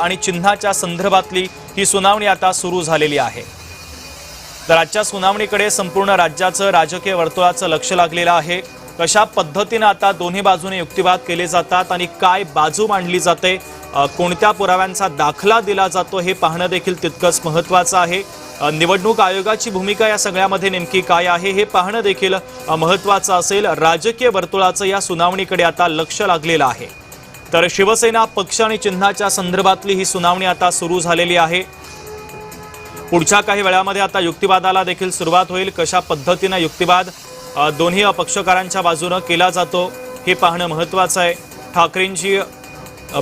आणि चिन्हाच्या संदर्भातली ही सुनावणी आता सुरू झालेली आहे। तर आजच्या सुनावणीकडे संपूर्ण राज्याचं राजकीय वर्तुळाचं लक्ष लागलेलं आहे। कशा पद्धतीने आता दोन्ही बाजूने युक्तिवाद केले जातात आणि काय बाजू मांडली जाते, कोणत्या पुराव्यांचा दाखला दिला जातो हे पाहणं देखील तितकंच महत्त्वाचं आहे। निवडणूक आयोगाची भूमिका या सगळ्यामध्ये नेमकी काय आहे हे पाहणं देखील महत्त्वाचं असेल। राजकीय वर्तुळाचं या सुनावणीकडे आता लक्ष लागलेलं आहे। तर शिवसेना पक्ष आणि चिन्हाच्या संदर्भातली ही सुनावणी आता सुरू झालेली आहे। पुढच्या काही वेळामध्ये आता युक्तिवादाला देखील सुरुवात होईल। कशा पद्धतीने युक्तिवाद दोन्ही पक्षकारांच्या बाजूने केला जातो हे पाहणं महत्त्वाचं आहे। ठाकरेंची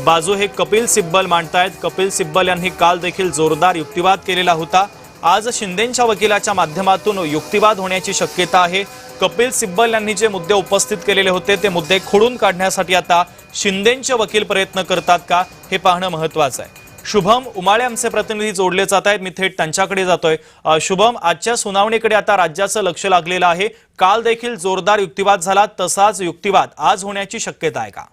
बाजू हे कपिल सिब्बल मांडतायत। कपिल सिब्बल यांनी काल देखील जोरदार युक्तिवाद केलेला होता। आज शिंदेंच्या वकिलाच्या माध्यमातून युक्तिवाद होण्याची शक्यता आहे। कपिल सिब्बल यांनी जे मुद्दे उपस्थित केलेले होते ते मुद्दे खोडून काढण्यासाठी आता शिंदेंचे वकील प्रयत्न करतात का हे पाहणं महत्त्वाचं आहे। शुभम उमाळे आमचे प्रतिनिधी जोडले जात आहेत, मी थेट त्यांच्याकडे जातोय। शुभम, आजच्या सुनावणीकडे आता राज्याचं लक्ष लागलेलं आहे। काल देखील जोरदार युक्तिवाद झाला, तसाच युक्तिवाद आज होण्याची शक्यता आहे का?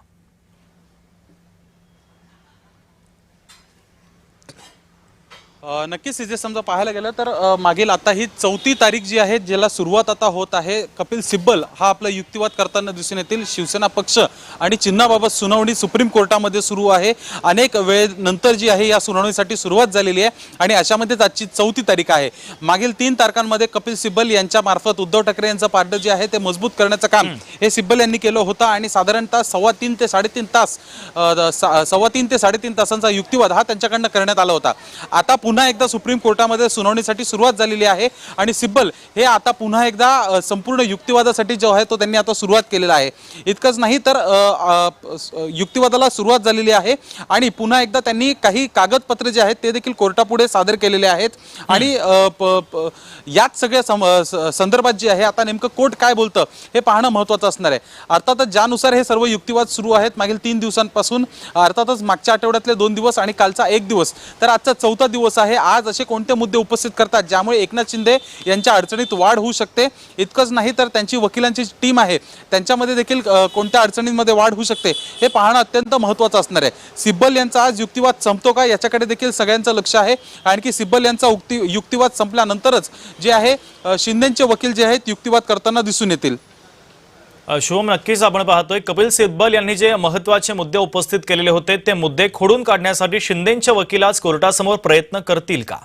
नक्कीच जे समजा पाहायला गेलं तर मागील आता ही 4थी तारीख जी आहे ज्याला सुरुवात आता होत आहे। कपिल सिब्बल हा आपला युक्तिवाद करताना दिसून येतील। शिवसेना पक्ष आणि चिन्हाबाबत सुनावणी सुप्रीम कोर्टामध्ये सुरू आहे। अनेक वेळ नंतर जी आहे या सुनावणीसाठी सुरुवात झालेली आहे आणि अशामध्येच आजची 4थी तारीख आहे। मागील 3 तारखांमध्ये कपिल सिब्बल यांच्या मार्फत उद्धव ठाकरे यांचं पारडं जे आहे ते मजबूत करण्याचं काम हे सिब्बल यांनी केलं होतं आणि साधारणतः 3.25 ते 3.5 तास 3.25 ते 3.5 तासांचा युक्तिवाद हा त्यांच्याकडनं करण्यात आला होता। आता पुन्हा एकदा सुप्रीम कोर्टामध्ये सुनावणीसाठी सुरुवात झालेली आहे आणि सिब्बल हे आता पुन्हा एकदा संपूर्ण युक्तिवादासाठी जो आहे तो त्यांनी आता सुरुवात केलेला आहे। इतकंच नाही तर युक्तिवादाला सुरुवात झालेली आहे आणि पुन्हा एकदा त्यांनी काही कागदपत्र जे आहेत ते देखील कोर्टापुढे सादर केलेले आहेत आणि याच सगळ्या संदर्भात जे आहे आता नेमकं कोर्ट काय बोलतं हे पाहणं महत्त्वाचं असणार आहे। अर्थातच ज्यानुसार हे सर्व युक्तिवाद सुरू आहेत मागील 3 दिवसांपासून, अर्थातच मागच्या आठवड्यातले 2 दिवस आणि कालचा 1 दिवस, तर आजचा 4था दिवस आहे। आज असे कोणते मुद्दे उपस्थित करतात ज्यामुळे एकनाथ शिंदे यांच्या अडचणीत वाढ होऊ शकते। इतकंच नाही तर त्यांची वकिलांची टीम आहे त्यांच्यामध्ये देखील कोणत्या अडचणींमध्ये वाढ होऊ शकते हे पाहणं अत्यंत महत्त्वाचं असणार आहे। सिब्बल यांचा आज युक्तिवाद संपतो का याच्याकडे देखील सगळ्यांचं लक्ष आहे। आणखी सिब्बल यांचा युक्तिवाद संपल्यानंतरच जे आहे शिंदेंचे वकील जे आहेत युक्तिवाद करताना दिसून येतील। शुभम, नक्कीच आपण पाहतोय कपिल सिब्बल यांनी जे महत्त्वाचे मुद्दे उपस्थित केलेले होते ते मुद्दे खोडून काढण्यासाठी शिंदेंचे वकील आज कोर्टासमोर प्रयत्न करतील का?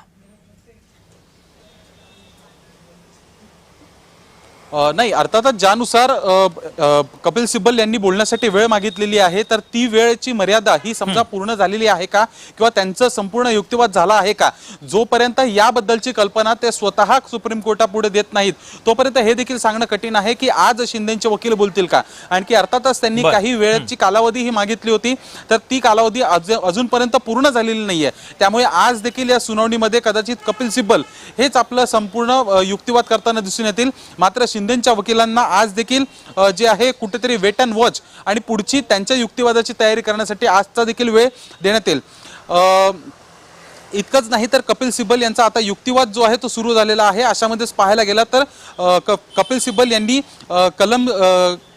नाही, अर्थातच ज्यानुसार कपिल सिब्बल यांनी बोलण्यासाठी वेळ मागितलेली आहे तर ती वेळेची मर्यादा ही समजा पूर्ण झालेली आहे का किंवा त्यांचं संपूर्ण युक्तिवाद झाला आहे का, जोपर्यंत याबद्दलची कल्पना ते स्वतः सुप्रीम कोर्टापुढे देत नाहीत तोपर्यंत हे देखील सांगणं कठीण आहे की आज शिंदेंचे वकील बोलतील का। आणखी अर्थातच त्यांनी काही वेळेची कालावधी ही मागितली होती तर ती कालावधी अजूनपर्यंत पूर्ण झालेली नाहीये। त्यामुळे आज देखील या सुनावणीमध्ये कदाचित कपिल सिब्बल हेच आपलं संपूर्ण युक्तिवाद करताना दिसून येतील। मात्र शिंदेंच्या वकिलांना आज देखील जे आहे कुठेतरी वेट अँड वॉच आणि पुढची त्यांच्या युक्तिवादाची तयारी करण्यासाठी आजचा देखील वेळ देण्यात येईल। इतकंच नाही तर कपिल सिब्बल यांचा आता युक्तिवाद जो आहे तो सुरू झालेला आहे। अशामध्येच पाहायला गेला तर कपिल सिब्बल यांनी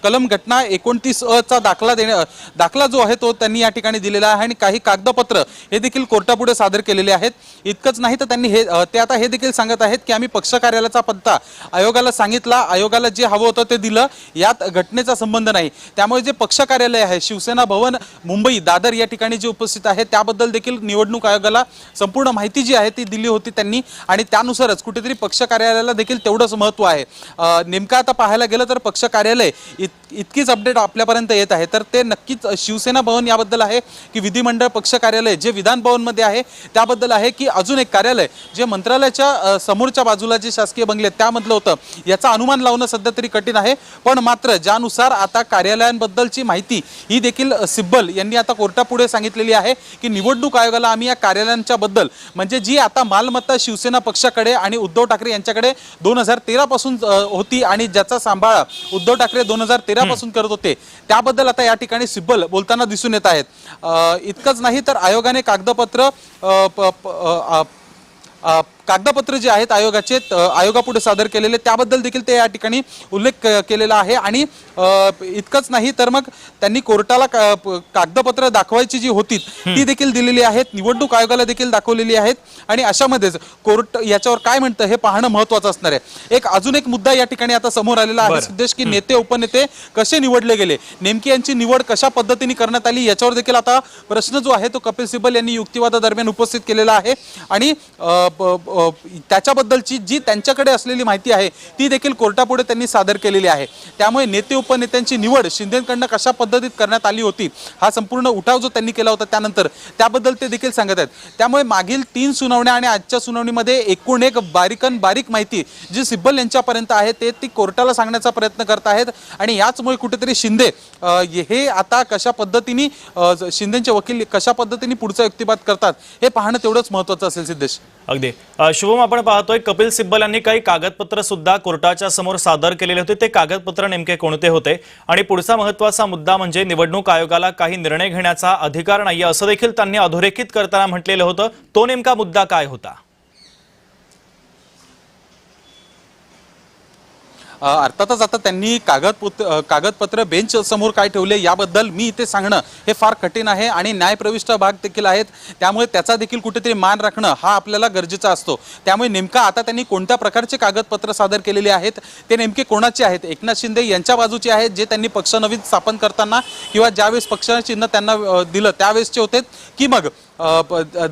कलम घटना 29 चा दाखला जो आहे तो त्यांनी या ठिकाणी दिलेला आहे आणि काही कागदपत्र हे देखील कोर्टापुढे सादर केलेले आहेत। इतकंच नाही तर त्यांनी ते आता हे देखील सांगत आहेत की आम्ही पक्ष कार्यालयाचा पत्ता आयोगाला सांगितला, आयोगाला जे हवं होतं ते दिलं, यात घटनेचा संबंध नाही। त्यामुळे जे पक्ष कार्यालय आहे शिवसेना भवन मुंबई दादर या ठिकाणी जे उपस्थित आहे त्याबद्दल देखील निवडणूक आयोगाला संपूर्ण माहिती जी आहे ती दिली होती त्यांनी आणि त्यानुसारच कुठेतरी पक्ष कार्यालयाला देखील तेवढंच महत्त्व आहे। नेमकं आता पाहायला गेलं तर पक्ष कार्यालय इतकीच अपडेट आपल्यापर्यंत येत आहे तर ते नक्कीच शिवसेना भवन याबद्दल आहे की विधिमंडळ पक्ष कार्यालय जे विधान भवन मध्ये आहे त्याबद्दल आहे की अजून एक कार्यालय जे मंत्रालयाच्या समोरच्या बाजूला जे शासकीय बंगले त्यामधलं होतं, याचा अनुमान लावणं सध्या तरी कठीण आहे। पण मात्र ज्यानुसार आता कार्यालयांबद्दलची माहिती ही देखील सिब्बल यांनी आता कोर्टापुढे सांगितलेली आहे की निवडणूक आयोगाला आम्ही या कार्यालयांच्या बद्दल म्हणजे जी आता मालमत्ता शिवसेना पक्षाकडे आणि उद्धव ठाकरे यांच्याकडे 2013 पासून होती आणि ज्याचा सांभाळ उद्धव ठाकरे 2013 पासून करत होते त्याबद्दल आता या ठिकाणी सिब्बल बोलताना दिसून येत आहेत। इतकंच नाही तर आयोगाने कागदपत्र कागदपत्र जे आहेत आयोगाचे आयोगापुढे सादर केलेले त्याबद्दल देखील ते या ठिकाणी उल्लेख केलेला आहे आणि इतकंच नाही तर मग त्यांनी कोर्टाला कागदपत्र दाखवायची जी होती ती देखील दिलेली आहेत, निवडणूक आयोगाला देखील दाखवलेली आहेत आणि अशामध्येच कोर्ट याच्यावर काय म्हणतं हे पाहणं महत्त्वाचं असणार आहे. अजून एक मुद्दा या ठिकाणी आता समोर आलेला आहे सिद्धेश, की नेते उपनेते कसे निवडले गेले, नेमकी यांची निवड कशा पद्धतीने करण्यात आली याच्यावर देखील आता प्रश्न जो आहे तो कपिल सिब्बल यांनी युक्तिवादादरम्यान उपस्थित केलेला आहे आणि त्याच्याबद्दलची जी त्यांच्याकडे असलेली माहिती आहे ती देखील कोर्टापुढे त्यांनी सादर केलेली आहे. त्यामुळे नेते उपनेत्यांची निवड शिंदेकडनं कशा पद्धतीत करण्यात आली होती हा संपूर्ण उठाव जो त्यांनी केला होता त्यानंतर त्याबद्दल ते देखील सांगत आहेत. त्यामुळे मागील 3 सुनावण्या आणि आजच्या सुनावणीमध्ये एकूण एक बारीक माहिती जी सिब्बल यांच्यापर्यंत आहे ते ती कोर्टाला सांगण्याचा प्रयत्न करत आहेत आणि याचमुळे कुठेतरी शिंदे हे आता कशा पद्धतीने शिंदेचे वकील कशा पद्धतीने पुढचा युक्तिवाद करतात हे पाहणं तेवढंच महत्त्वाचं असेल. सिद्धेश, अगदी शुभम, आपण पाहतोय कपिल सिब्बल यांनी काही कागदपत्र सुद्धा कोर्टाच्या समोर सादर केलेले होते. ते कागदपत्र नेमके कोणते होते आणि पुढचा महत्त्वाचा मुद्दा म्हणजे निवडणूक आयोगाला काही निर्णय घेण्याचा अधिकार नाहीये असं देखील त्यांनी अधोरेखित करताना म्हटलेलं होतं. तो नेमका मुद्दा काय होता? अर्थातच आता त्यांनी कागदपत्र बेंच समोर काय ठेवले याबद्दल मी इथे सांगणं हे फार कठीण आहे आणि न्यायप्रविष्ट भाग देखील आहेत, त्यामुळे त्याचा देखील कुठेतरी मान राखणं हा आपल्याला गरजेचा असतो. त्यामुळे नेमका आता त्यांनी कोणत्या प्रकारचे कागदपत्र सादर केलेले आहेत ते नेमके कोणाचे आहेत, एकनाथ शिंदे यांच्या बाजूचे आहेत जे त्यांनी पक्ष नवीन स्थापन करताना किंवा ज्यावेळेस पक्षाचं चिन्ह त्यांना दिलं त्यावेळेसचे होते, की मग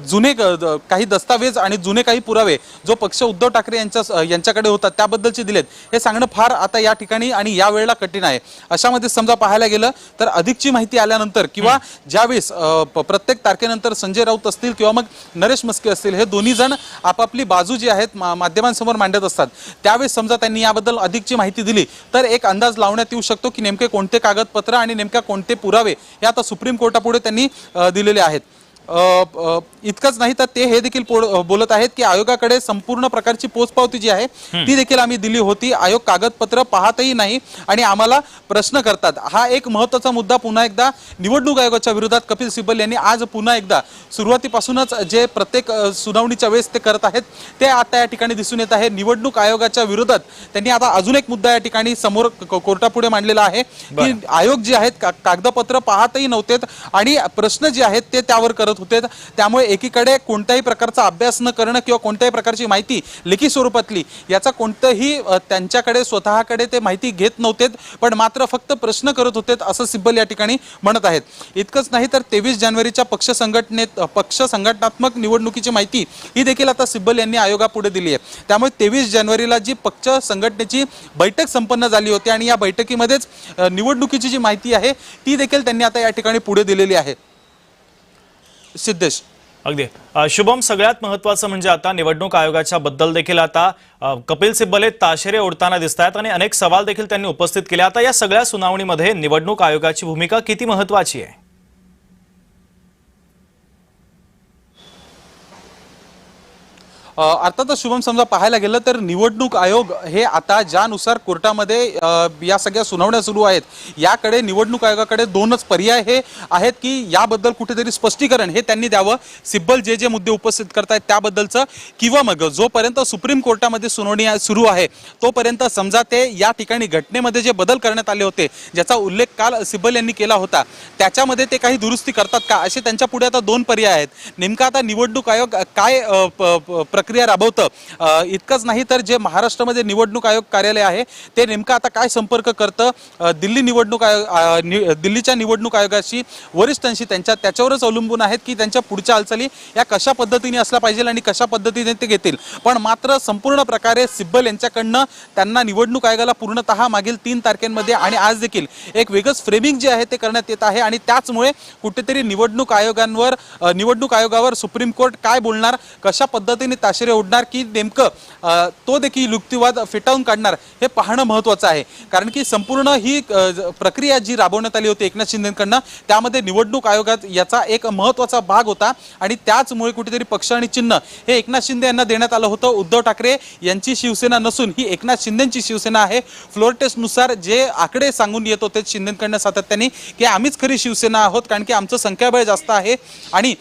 जुने काही दस्तावेज आणि जुने काही पुरावे जो पक्ष उद्धव ठाकरे यांच्याकडे होता त्याबद्दलचे दिलेत हे सांगणं फार आता या ठिकाणी आणि या वेळेला कठीण आहे. अशामध्ये समजा पाहायला गेलं तर अधिकची माहिती आल्यानंतर किंवा ज्यावेळेस प्रत्येक तारखेनंतर संजय राऊत असतील किंवा मग नरेश मस्के असतील हे दोन्ही जण आपापली बाजू जी आहेत माध्यमांसमोर मांडत असतात त्यावेळेस समजा त्यांनी याबद्दल अधिकची माहिती दिली तर एक अंदाज लावण्यात येऊ शकतो की नेमके कोणते कागदपत्र आणि नेमक्या कोणते पुरावे हे आता सुप्रीम कोर्टापुढे त्यांनी दिलेले आहेत. इतकंच नाही तर ते हे देखील बोलत आहेत की आयोगाकडे संपूर्ण प्रकारची पोचपावती जी आहे ती देखील आम्ही दिली होती, आयोग कागदपत्र पाहतही नाही आणि आम्हाला प्रश्न करतात. हा एक महत्त्वाचा मुद्दा पुन्हा एकदा निवडणूक आयोगाच्या विरोधात कपिल सिब्बल यांनी आज पुन्हा एकदा सुरुवातीपासूनच जे प्रत्येक सुनावणीच्या वेळेस ते करत आहेत ते आता या ठिकाणी दिसून येत आहे. निवडणूक आयोगाच्या विरोधात त्यांनी आता अजून एक मुद्दा या ठिकाणी समोर कोर्टापुढे मांडलेला आहे की आयोग जे आहेत कागदपत्र पाहतही नव्हते आणि प्रश्न जे आहेत ते त्यावर करत होते. त्यामुळे एकीकडे कोणत्याही प्रकारचा अभ्यास न करणं किंवा कोणत्याही प्रकारची माहिती लेखी स्वरूपातली याचा कोणतंही त्यांच्याकडे स्वतःकडे ते माहिती घेत नव्हते पण मात्र फक्त प्रश्न करत होते असं सिब्बल या ठिकाणी म्हणत आहेत. इतकंच नाही तर 23 जानेवारीच्या पक्ष संघटनात्मक निवडणुकीची माहिती ही देखील आता सिब्बल यांनी आयोगापुढे दिली आहे. त्यामुळे 23 जानेवारीला जी पक्ष संघटनेची बैठक संपन्न झाली होती आणि या बैठकीमध्येच निवडणुकीची जी माहिती आहे ती देखील त्यांनी आता या ठिकाणी पुढे दिलेली आहे. सिद्धेश, अगदी शुभम, सगळ्यात महत्त्वाचं म्हणजे आता निवडणूक आयोगाच्या बद्दल देखील आता कपिल सिब्बल हे ताशेरे ओढताना दिसत आहेत आणि अनेक सवाल देखील त्यांनी उपस्थित केले. आता या सगळ्या सुनावणीमध्ये निवडणूक आयोगाची भूमिका किती महत्त्वाची आहे? अर्थातच शुभम, समजा पाहायला गेलं तर निवडणूक आयोग हे आता ज्यानुसार कोर्टामध्ये या सगळ्या सुनावण्या सुरू आहेत याकडे निवडणूक आयोगाकडे 2च पर्याय हे आहेत की याबद्दल कुठेतरी स्पष्टीकरण हे त्यांनी द्यावं सिब्बल जे मुद्दे उपस्थित करतायत त्याबद्दलचं, किंवा मग जोपर्यंत सुप्रीम कोर्टामध्ये सुनावणी सुरू आहे तोपर्यंत समजा ते या ठिकाणी घटनेमध्ये जे बदल करण्यात आले होते ज्याचा उल्लेख काल सिब्बल यांनी केला होता त्याच्यामध्ये ते काही दुरुस्ती करतात का असे त्यांच्या पुढे आता 2 पर्याय आहेत. नेमका आता निवडणूक आयोग काय प्रक्रिया राबवतं, इतकंच नाही तर जे महाराष्ट्रामध्ये निवडणूक आयोग कार्यालय आहे ते नेमकं आता काय संपर्क करतं दिल्लीच्या निवडणूक आयोगाशी वरिष्ठांशी त्याच्यावरच अवलंबून आहेत की त्यांच्या पुढच्या हालचाली या कशा पद्धतीने असल्या पाहिजे आणि कशा पद्धतीने ते घेतील. पण मात्र संपूर्ण प्रकारे सिब्बल यांच्याकडनं त्यांना निवडणूक आयोगाला पूर्णतः मागील 3 तारखेमध्ये आणि आज देखील एक वेगळंच फ्रेमिंग जे आहे ते करण्यात येत आहे आणि त्याचमुळे कुठेतरी निवडणूक आयोगावर सुप्रीम कोर्ट काय बोलणार, कशा पद्धतीने ताशेरे ओढणार की नेमकं तो देखील युक्तिवाद फेटाळून काढणार हे पाहणं महत्त्वाचं आहे. कारण की संपूर्ण ही प्रक्रिया जी राबवण्यात आली होती एकनाथ शिंदेकडनं त्यामध्ये निवडणूक आयोगात याचा एक महत्त्वाचा भाग होता आणि त्याचमुळे कुठेतरी पक्ष आणि चिन्ह हे एकनाथ शिंदे यांना देण्यात आलं होतं. उद्धव ठाकरे यांची शिवसेना नसून ही एकनाथ शिंदेची शिवसेना आहे. फ्लोर टेस्टनुसार जे आकडे सांगून येत होते शिंदेकडनं सातत्याने की आम्हीच खरी शिवसेना आहोत कारण की आमचं संख्याबळ जास्त आहे आणि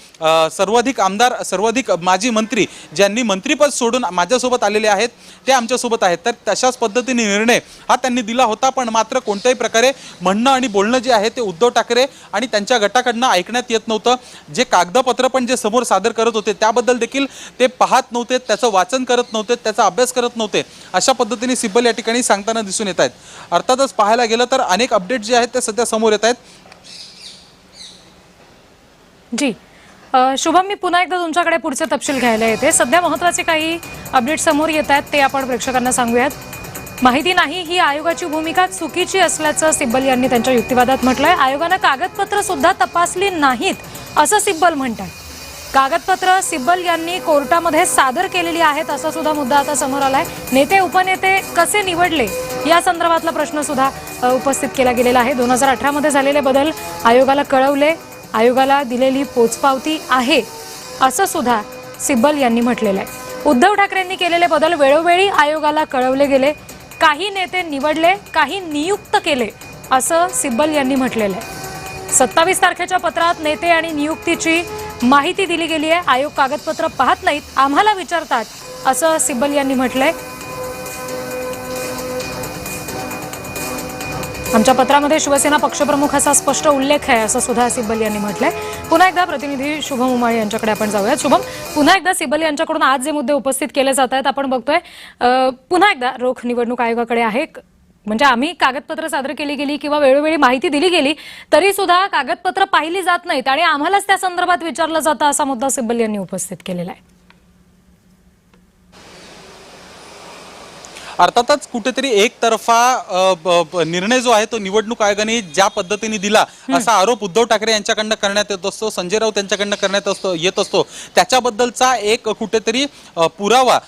सर्वाधिक आमदार सर्वाधिक माजी मंत्री ज्यांनी मंत्रीपद सोडून माझ्यासोबत आलेले आहेत, ते आमच्यासोबत आहेत. तर तशाच पद्धतीने निर्णय हा त्यांनी दिला होता, पण मात्र कोणत्याही प्रकारे म्हणणं आणि बोलणं जे आहे ते उद्धव ठाकरे आणि त्यांच्या गटाकडनं ऐकण्यात येत नव्हतं. जे कागदपत्र पण जे समोर सादर करत होते त्याबद्दल देखील ते पाहत नव्हते, त्याचं वाचन करत नव्हते, त्याचा अभ्यास करत नव्हते. अशा पद्धतीने सिब्बल या ठिकाणी सांगताना दिसून येत आहेत. अर्थातच पाहायला गेलं तर अनेक अपडेट जे आहेत ते सध्या समोर येत आहेत. जी शुभम, मी पुन्हा एकदा तुमच्याकडे पुढचे तपशील घ्यायला येते. सध्या महत्त्वाचे काही अपडेट समोर येत आहेत ते आपण प्रेक्षकांना सांगूयात. माहिती नाही ही आयोगाची भूमिका चुकीची असल्याचं सिब्बल यांनी त्यांच्या युक्तिवादात म्हटलंय. आयोगानं कागदपत्र सुद्धा तपासली नाहीत असं सिब्बल म्हणतात. कागदपत्र सिब्बल यांनी कोर्टामध्ये सादर केलेली आहेत असा सुद्धा मुद्दा आता समोर आलाय. नेते उपनेते कसे निवडले या संदर्भातला प्रश्न सुद्धा उपस्थित केला गेलेला आहे. 2018 मध्ये झालेले बदल आयोगाला कळवले, आयोगाला दिलेली पोचपावती आहे असं सुद्धा सिब्बल यांनी म्हटलेलं आहे. उद्धव ठाकरेंनी केलेले बदल वेळोवेळी आयोगाला कळवले गेले. काही नेते निवडले, काही नियुक्त केले असं सिब्बल यांनी म्हटलेलं आहे. 27 तारखेच्या पत्रात नेते आणि नियुक्तीची माहिती दिली गेली आहे. आयोग कागदपत्र पाहत नाहीत, आम्हाला विचारतात असं सिब्बल यांनी म्हटलंय. आमच्या पत्रामध्ये शिवसेना पक्षप्रमुख असा स्पष्ट उल्लेख आहे असं सुद्धा सिब्बल यांनी म्हटलंय. पुन्हा एकदा प्रतिनिधी शुभम उमाळे यांच्याकडे आपण जाऊयात. शुभम, पुन्हा एकदा सिब्बल यांच्याकडून आज जे मुद्दे उपस्थित केले जात आहेत आपण बघतोय, पुन्हा एकदा रोख निवडणूक आयोगाकडे आहे. म्हणजे आम्ही कागदपत्र सादर केली गेली किंवा वेळोवेळी माहिती दिली गेली तरी सुद्धा कागदपत्र पाहिली जात नाहीत आणि आम्हालाच त्या संदर्भात विचारलं जातं असा मुद्दा सिब्बल यांनी उपस्थित केलेला आहे. अर्थातच कुठेतरी एकतर्फा निर्णय जो आहे तो निवडणूक आयोगाने ज्या पद्धतीने दिला असा आरोप उद्धव ठाकरे यांच्याकडनं करण्यात येत असतो, संजय राऊत यांच्याकडनं करण्यात येत असतो. त्याच्याबद्दलचा एक कुठेतरी पुरावा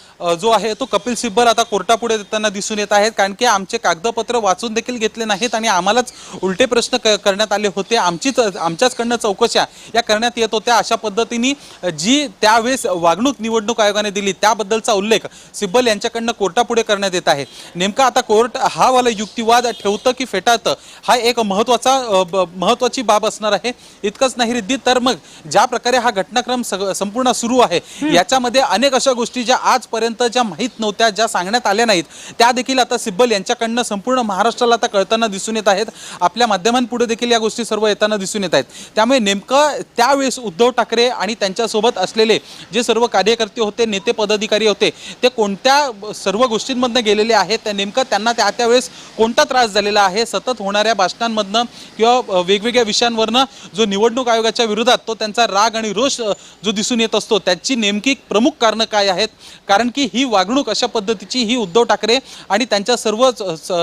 जो आहे तो कपिल सिब्बल आता कोर्टापुढे देताना दिसून येत आहेत. कारण की आमचे कागदपत्र वाचून देखील घेतले नाहीत आणि आम्हालाच उलटे प्रश्न करण्यात आले होते. आमच्याचकडनं चौकशा या करण्यात येत होत्या. अशा पद्धतीने जी त्यावेळेस वागणूक निवडणूक आयोगाने दिली त्याबद्दलचा उल्लेख सिब्बल यांच्याकडनं कोर्टापुढे करण्यात येत आहे. नेमका आता कोर्ट हा वाला युक्तिवाद ठेवतं की फेटाळतं हा एक महत्वाची बाब असणार आहे. इतकंच नाही रिद्धी, तर मग ज्या प्रकारे हा घटनाक्रम संपूर्ण सुरू आहे याच्यामध्ये अनेक अशा गोष्टी ज्या आजपर्यंत ज्या माहीत नव्हत्या, ज्या सांगण्यात आल्या नाहीत, त्या देखील आता सिब्बल यांच्याकडनं संपूर्ण महाराष्ट्राला आता कळताना दिसून येत आहेत. आपल्या माध्यमांपुढे देखील या गोष्टी सर्व येताना दिसून येत आहेत. त्यामुळे नेमकं त्यावेळेस उद्धव ठाकरे आणि त्यांच्यासोबत असलेले जे सर्व कार्यकर्ते होते, नेते पदाधिकारी होते, ते कोणत्या सर्व गोष्टींमधनं गेलेले आहेत, नेमकं त्यांना त्यावेळेस कोणता त्रास झालेला आहे, सतत होणाऱ्या भाषणांमधनं किंवा वेगवेगळ्या विषयांवरनं जो निवडणूक आयोगाच्या विरोधात तो त्यांचा राग आणि रोष जो दिसून येत असतो, त्याची नेमकी प्रमुख कारणं काय आहेत. कारण की ही वागणूक अशा पद्धतीची ही उद्धव ठाकरे आणि त्यांच्या सर्व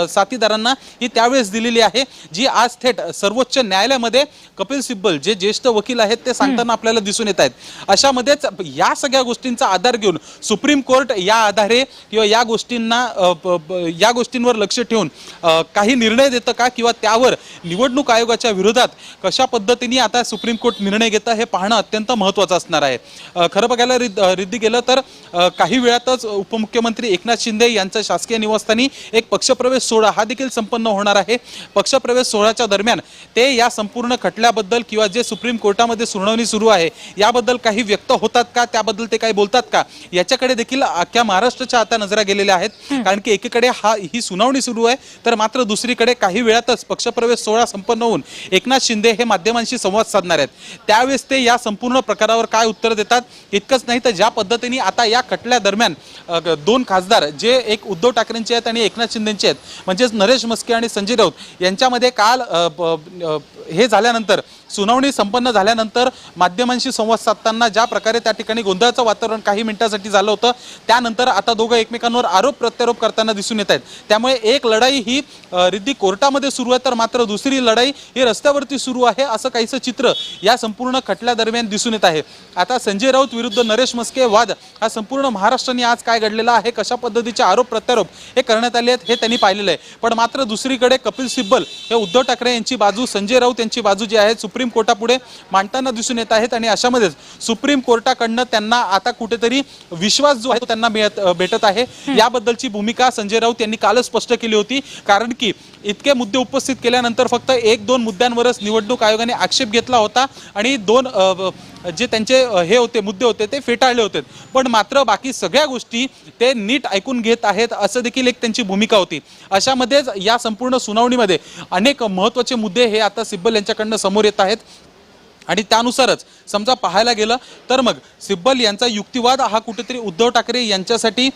साथीदारांना ही त्यावेळेस दिलेली आहे, जी आज थेट सर्वोच्च न्यायालयामध्ये कपिल सिब्बल जे ज्येष्ठ वकील आहेत ते सांगताना आपल्याला दिसून येत आहेत. अशामध्येच या सगळ्या गोष्टींचा आधार घेऊन सुप्रीम कोर्ट या आधारे किंवा या गोष्टींवर लक्ष ठेवून काही निर्णय देतं का किंवा त्यावर निवडणूक आयोगाच्या विरोधात कशा पद्धतीने आता सुप्रीम कोर्ट निर्णय घेतं हे पाहणं अत्यंत महत्त्वाचं असणार आहे. खरं बघायला रिद्धी गेलं तर काही वेळातच उपमुख्यमंत्री एकनाथ शिंदे यांच्या शासकीय निवासस्थानी एक पक्षप्रवेश सोहळा हा देखील संपन्न होणार आहे. पक्षप्रवेश सोहळ्याच्या दरम्यान ते या संपूर्ण खटल्याबद्दल किंवा जे सुप्रीम कोर्टामध्ये सुनावणी सुरू आहे याबद्दल काही व्यक्त होतात का, त्याबद्दल ते काही बोलतात का, याच्याकडे देखील अख्ख्या महाराष्ट्राच्या आता नजरा गेलेल्या आहेत. कारण की एकीकडे ही सुनावणी सुरू आहे तर मात्र दुसरीकडे काही वेळातच पक्षप्रवेश सोहळा संपन्न होऊन एकनाथ शिंदे हे माध्यमांशी संवाद साधणार आहेत. त्यावेळेस ते या संपूर्ण प्रकारावर काय उत्तर देतात. इतकंच नाही तर ज्या पद्धतीने आता या खटल्या दरम्यान दोन खासदार जे एक उद्धव ठाकरेंचे आहेत आणि एकनाथ शिंदेचे आहेत, म्हणजेच नरेश म्हस्के आणि संजय राऊत यांच्यामध्ये काल हे झाल्यानंतर सुनावणी संपन्न झाल्यानंतर माध्यमांशी संवाद साधताना ज्या प्रकारे त्या ठिकाणी गोंधळाचं वातावरण काही मिनिटांसाठी झालं होतं, त्यानंतर आता दोघं एकमेकांवर आरोप प्रत्यारोप करताना दिसून येत आहेत. त्यामुळे एक लढाई ही रिद्धी कोर्टामध्ये सुरू आहे तर मात्र दुसरी लढाई ही रस्त्यावरती सुरू आहे असं काहीसं चित्र या संपूर्ण खटल्या दरम्यान दिसून येत आहे. आता संजय राऊत विरुद्ध नरेश म्हस्के वाद हा संपूर्ण महाराष्ट्राने आज काय घडलेला आहे, कशा पद्धतीचे आरोप प्रत्यारोप हे करण्यात आले आहेत हे त्यांनी पाहिलेलं आहे. पण मात्र दुसरीकडे कपिल सिब्बल हे उद्धव ठाकरे यांची बाजू, संजय राऊत यांची बाजू जी आहे सुप्रीम कोर्टापुढे मांडताना दिसून येत आहेत. आणि अशामध्येच सुप्रीम कोर्टाकडनं त्यांना आता कुठेतरी विश्वास जो आहे तो त्यांना भेटत आहे. याबद्दलची भूमिका संजय राऊत यांनी कालच स्पष्ट केली होती. कारण की इतके मुद्दे उपस्थित केल्यानंतर फक्त 1-2 मुद्द्यांवरच निवडणूक आयोगाने आक्षेप घेतला होता आणि 2 जे त्यांचे हे होते मुद्दे होते ते फेटाळले होते, पण मात्र बाकी सगळ्या गोष्टी ते नीट ऐकून घेत आहेत असं देखील एक त्यांची भूमिका होती। अशामध्येच या संपूर्ण सुनावणीमध्ये अनेक महत्त्वाचे मुद्दे हे आता सिब्बल यांच्याकडनं समोर येत आहेत आणि त्यानुसारच समजा पाहायला गेलं तर मग सिब्बल यांचा युक्तिवाद हा कुठेतरी उद्धव ठाकरे यांच्यासाठी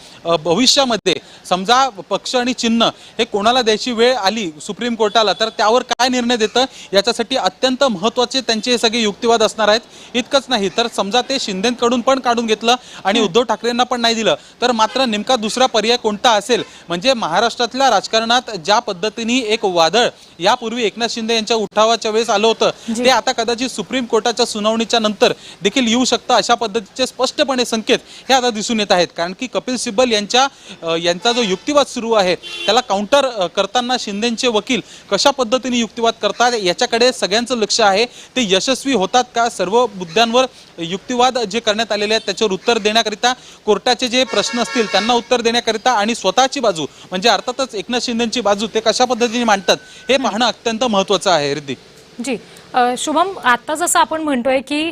भविष्यामध्ये समजा पक्ष आणि चिन्ह हे कोणाला द्यायची वेळ आली सुप्रीम कोर्टाला तर त्यावर काय निर्णय देतं याच्यासाठी अत्यंत महत्त्वाचे त्यांचे हे सगळे युक्तिवाद असणार आहेत। इतकंच नाही तर समजा ते शिंदेकडून पण काढून घेतलं आणि उद्धव ठाकरेंना पण नाही दिलं तर मात्र नेमका दुसरा पर्याय कोणता असेल, म्हणजे महाराष्ट्रातल्या राजकारणात ज्या पद्धतीने एक वादळ यापूर्वी एकनाथ शिंदे यांच्या उठावाच्या वेळेस आलं होतं ते आता कदाचित सुप्रीम कोर्टाच्या सुनावणीच्या नंतर देखील येऊ शकतं अशा पद्धतीचे स्पष्टपणे संकेत हे आता दिसून येत आहेत। कारण की कपिल सिब्बल यांचा जो युक्तिवाद सुरू आहे त्याला काउंटर करताना शिंदेचे वकील कशा पद्धतीने युक्तिवाद करतात याच्याकडे सगळ्यांचं लक्ष आहे। ते यशस्वी होतात का, सर्व मुद्द्यांवर युक्तिवाद जे करण्यात आलेले आहेत त्याच्यावर उत्तर देण्याकरिता कोर्टाचे जे प्रश्न असतील त्यांना उत्तर देण्याकरिता आणि स्वतःची बाजू म्हणजे अर्थातच एकनाथ शिंदेची बाजू ते कशा पद्धतीने मांडतात हे पाहणं अत्यंत महत्त्वाचं आहे। रिद्धी जी शुभम, आता जसं आपण म्हणतोय की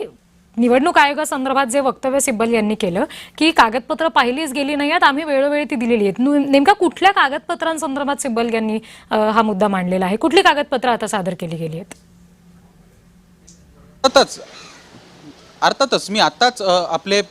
निवडणूक आयोगासंदर्भात जे वक्तव्य सिब्बल यांनी केलं की कागदपत्र पाहिलीच गेली नाही आहेत, आम्ही वेळोवेळी ती दिलेली आहेत, नेमका कुठल्या कागदपत्रांसंदर्भात सिब्बल यांनी हा मुद्दा मांडलेला आहे? कुठली कागदपत्र आता सादर केली गेली आहेत? अर्थातच मी आताच आपले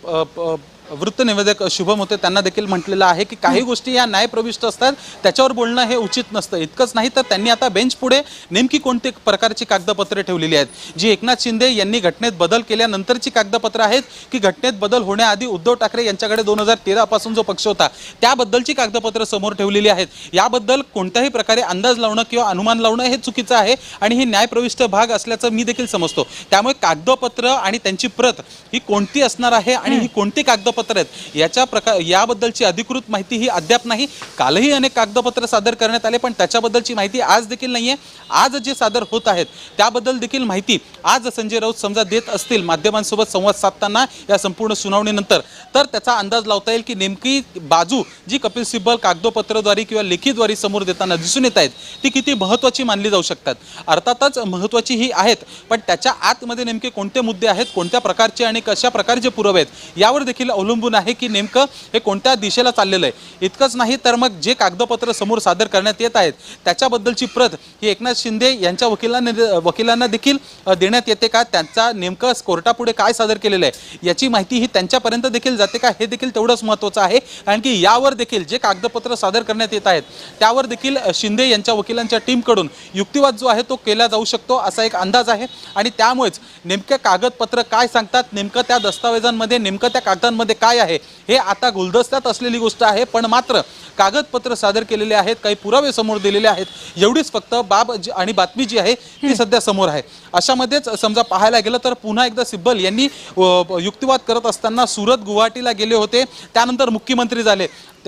वृत्तनिवेदक शुभम होते त्यांना देखील म्हटलेलं आहे की काही गोष्टी या न्यायप्रविष्ट असतात त्याच्यावर बोलणं हे उचित नसतं। इतकंच नाही तर त्यांनी आता बेंच पुढे नेमकी कोणती प्रकारची कागदपत्रे ठेवलेली आहेत जी एकनाथ शिंदे यांनी घटनेत बदल केल्यानंतरची कागदपत्र आहेत की घटनेत बदल होण्याआधी उद्धव ठाकरे यांच्याकडे 2013 पासून जो पक्ष होता त्याबद्दलची कागदपत्र समोर ठेवलेली आहेत। याबद्दल कोणत्याही प्रकारे अंदाज लावणं किंवा अनुमान लावणं हे चुकीचं आहे आणि ही न्यायप्रविष्ट भाग असल्याचं मी देखील समजतो। त्यामुळे कागदपत्र आणि त्यांची प्रत ही कोणती असणार आहे आणि ही कोणती कागदपत्र आहेत याबद्दलची अधिकृत माहिती ही अद्याप नाही। कालही अनेक कागदपत्र सादर करण्यात आले पण त्याच्याबद्दलची माहिती आज देखील नाहीये। आज जे सादर होत आहेत त्याबद्दल देखील माहिती आज संजय राऊत समजा देत असतील माध्यमांसोबत संवाद साधताना या संपूर्ण सुनावणीनंतर तर त्याचा अंदाज लावता येईल की नेमकी बाजू जी कपिल सिब्बल कागदपत्राद्वारे किंवा लेखीद्वारे समोर देताना दिसून येत आहेत ती किती महत्त्वाची मानली जाऊ शकतात। अर्थातच महत्त्वाची ही आहेत पण त्याच्या आतमध्ये नेमके कोणते मुद्दे आहेत, कोणत्या प्रकारचे आणि कशा प्रकारचे पुरावे आहेत यावर देखील अवलंबून आहे की नेमकं हे कोणत्या दिशेला चाललेलं आहे। इतकंच नाही तर मग जे कागदपत्र समोर सादर करण्यात येत आहेत त्याच्याबद्दलची प्रत ही एकनाथ शिंदे यांच्या वकिलांना देखील देण्यात येते का, त्यांचा नेमकं कोर्टापुढे काय सादर केलेलं आहे याची माहिती ही त्यांच्यापर्यंत देखील जाते का, हे देखील तेवढंच महत्त्वाचं आहे। कारण की यावर देखील जे कागदपत्र सादर करण्यात येत आहेत त्यावर देखील शिंदे यांच्या वकिलांच्या टीमकडून युक्तिवाद जो आहे तो केला जाऊ शकतो असा एक अंदाज आहे आणि त्यामुळेच नेमके कागदपत्र काय सांगतात, नेमकं त्या दस्तावेजांमध्ये नेमकं त्या कागदांमध्ये काय आहे हे आता गुलदस्त्यात असलेली गोष्ट आहे। पण मात्र कागदपत्र सादर केलेले आहेत, काही पुरावे समोर दिलेले आहेत, एवढीच फक्त बाब आणि बातमी जी आहे ती सध्या समोर आहे। अशामध्येच समजा पाहायला गेलं तर पुन्हा एकदा सिब्बल यांनी युक्तिवाद करत असताना सुरत गुवाहाटीला गेले होते, त्यानंतर मुख्यमंत्री झाले।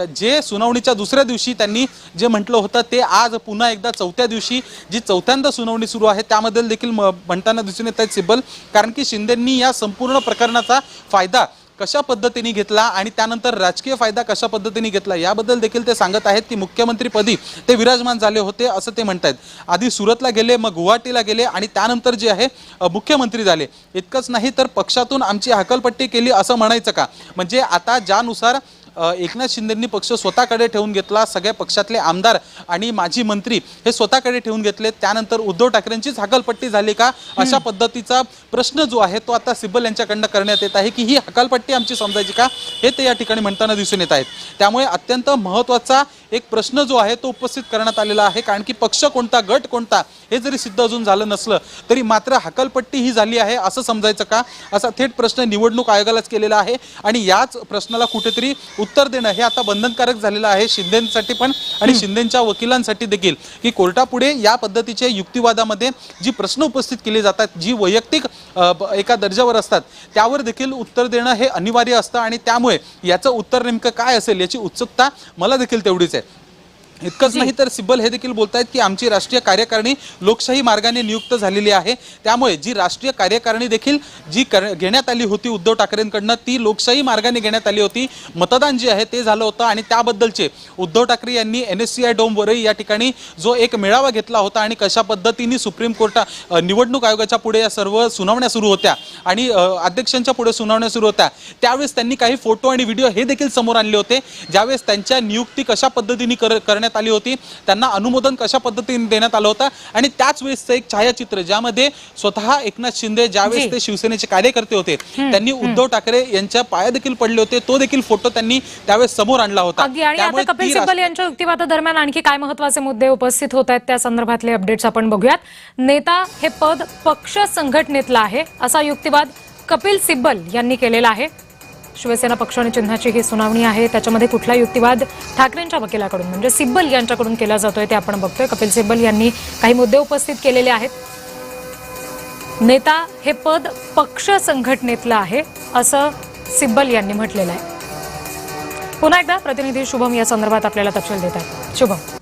जे सुनावणीच्या दुसऱ्या दिवशी त्यांनी जे म्हटलं होतं ते आज पुन्हा एकदा चौथ्या दिवशी जी चौथ्यांदा सुनावणी सुरू आहे त्यामध्ये देखील म्हणताना दिसून येत आहेत सिब्बल। कारण की शिंदेंनी या संपूर्ण प्रकरणाचा फायदा कशा पद्धतीने घेतला आणि त्यानंतर राजकीय फायदा कशा पद्धतीने घेतला याबद्दल देखील ते सांगत आहेत की मुख्यमंत्रीपदी ते विराजमान झाले होते असं ते म्हणतात। आधी सुरतला गेले, मग गुवाहाटीला गेले आणि त्यानंतर जे आहे मुख्यमंत्री झाले। इतकंच नाही तर पक्षातून आमची हकलपट्टी केली असं म्हणायचं का, म्हणजे आता ज्यानुसार एकनाथ शिंदेंनी पक्ष स्वतःकडे ठेवून घेतला, सगळ्या पक्षातले आमदार आणि माजी मंत्री हे स्वतःकडे ठेवून घेतले, त्यानंतर उद्धव ठाकरेंचीच हकालपट्टी झाली का, अशा पद्धतीचा प्रश्न जो आहे तो आता सिब्बल यांच्याकडनं करण्यात येत आहे की ही हकालपट्टी आमची समजायची का, हे ते या ठिकाणी म्हणताना दिसून येत आहेत। त्यामुळे अत्यंत महत्त्वाचा एक प्रश्न जो आहे तो उपस्थित करण्यात आलेला आहे। कारण की पक्ष कोणता, गट कोणता हे जरी सिद्ध अजून झालं नसलं तरी मात्र हकालपट्टी ही झाली आहे असं समजायचं का, असा थेट प्रश्न निवडणूक आयोगालाच केलेला आहे आणि याच प्रश्नाला कुठेतरी उत्तर देणं हे आता बंधनकारक झालेलं आहे शिंदेंसाठी पण आणि शिंदेंच्या वकिलांसाठी देखील की कोर्टापुढे या पद्धतीच्या युक्तिवादामध्ये जी प्रश्न उपस्थित केले जातात, जी वैयक्तिक एका दर्जावर असतात त्यावर देखील उत्तर देणं हे अनिवार्य असतं आणि त्यामुळे याचं उत्तर नेमकं काय असेल याची उत्सुकता मला देखील तेवढीच आहे। इतकंच नाही तर सिब्बल हे देखील बोलतायत की आमची राष्ट्रीय कार्यकारिणी लोकशाही मार्गाने नियुक्त झालेली आहे, त्यामुळे जी राष्ट्रीय कार्यकारिणी देखील जी घेण्यात आली होती उद्धव ठाकरेंकडनं ती लोकशाही मार्गाने घेण्यात आली होती. मतदान जे आहे ते झालं होतं आणि त्याबद्दलचे उद्धव ठाकरे यांनी NSCI डोम वरई या ठिकाणी जो एक मेळावा घेतला होता आणि कशा पद्धतीने सुप्रीम कोर्ट निवडणूक आयोगाच्या पुढे या सर्व सुनावण्या सुरू होत्या आणि अध्यक्षांच्या पुढे सुनावण्या सुरू होत्या, त्यावेळेस त्यांनी काही फोटो आणि व्हिडिओ हे देखील समोर आणले होते. ज्यावेळेस त्यांच्या नियुक्ती कशा पद्धतीने करण्यात आली होती, त्यांना अनुमोदन कशा पद्धतीने देण्यात आलं होतं आणि त्याच वेळेसचं एक छायाचित्र ज्यामध्ये स्वतः एकनाथ शिंदे ज्यावेळेस ते शिवसेनेचे कार्यकर्ते होते त्यांनी उद्धव ठाकरे यांच्या पाया देखील पडले होते, तो देखील फोटो त्यांनी त्यावेळेस समोर आणला होता. आणि आता कपिल सिब्बल यांच्या युक्तिवादादरम्यान आणखी काय महत्त्वाचे मुद्दे उपस्थित होत आहेत त्या संदर्भातले अपडेट्स आपण बघूयात. नेता हे पद पक्ष संघटनेतलं आहे असा युक्तिवाद कपिल सिब्बल यांनी केलेला आहे. शिवसेना पक्ष आणि चिन्हाची ही सुनावणी आहे, त्याच्यामध्ये कुठला युक्तिवाद ठाकरेंच्या वकिलाकडून म्हणजे सिब्बल यांच्याकडून केला जातोय ते आपण बघतोय. कपिल सिब्बल यांनी काही मुद्दे उपस्थित केलेले आहेत. नेता हे पद पक्ष संघटनेतलं आहे असं सिब्बल यांनी म्हटलेलं आहे. पुन्हा एकदा प्रतिनिधी शुभम या संदर्भात आपल्याला तपशील देतात. शुभम.